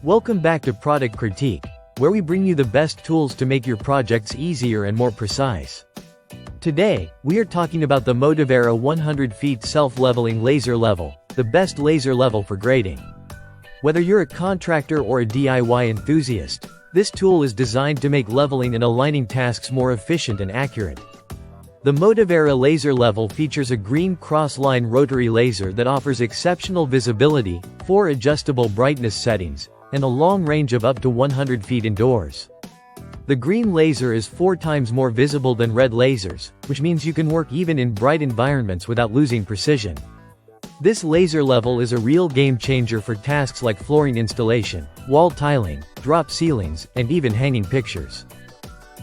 Welcome back to Product Critique, where we bring you the best tools to make your projects easier and more precise. Today, we are talking about the Motovera 100 feet self-leveling laser level, the best laser level for grading. Whether you're a contractor or a DIY enthusiast, this tool is designed to make leveling and aligning tasks more efficient and accurate. The Motovera laser level features a green cross-line rotary laser that offers exceptional visibility, 4 adjustable brightness settings, and a long range of up to 100 feet indoors. The green laser is 4 times more visible than red lasers, which means you can work even in bright environments without losing precision. This laser level is a real game changer for tasks like flooring installation, wall tiling, drop ceilings, and even hanging pictures.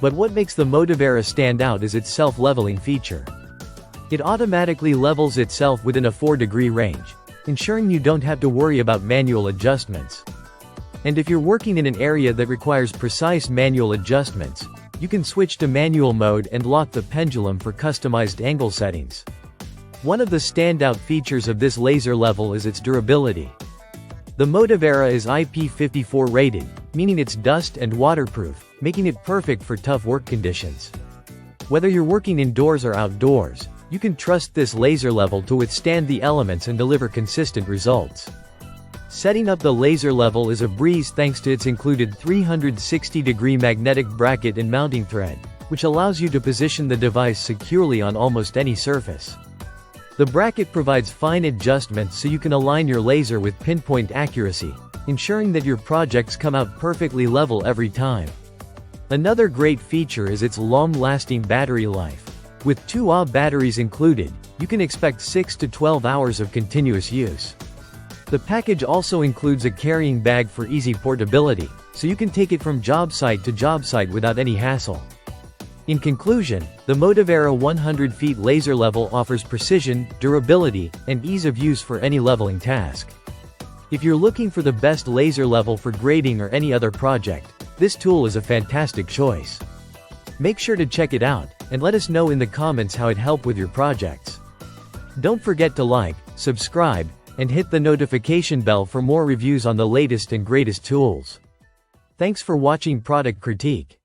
But what makes the Motovera stand out is its self-leveling feature. It automatically levels itself within a 4-degree range, ensuring you don't have to worry about manual adjustments. And if you're working in an area that requires precise manual adjustments, you can switch to manual mode and lock the pendulum for customized angle settings. One of the standout features of this laser level is its durability. The Motovera is IP54 rated, meaning it's dust and waterproof, making it perfect for tough work conditions. Whether you're working indoors or outdoors, you can trust this laser level to withstand the elements and deliver consistent results. Setting up the laser level is a breeze thanks to its included 360-degree magnetic bracket and mounting thread, which allows you to position the device securely on almost any surface. The bracket provides fine adjustments so you can align your laser with pinpoint accuracy, ensuring that your projects come out perfectly level every time. Another great feature is its long-lasting battery life. With 2 Ah batteries included, you can expect 6 to 12 hours of continuous use. The package also includes a carrying bag for easy portability, so you can take it from job site to job site without any hassle. In conclusion, the Motovera 100 feet laser level offers precision, durability, and ease of use for any leveling task. If you're looking for the best laser level for grading or any other project, this tool is a fantastic choice. Make sure to check it out, and let us know in the comments how it helped with your projects. Don't forget to like, subscribe, and hit the notification bell for more reviews on the latest and greatest tools. Thanks for watching Product Critique.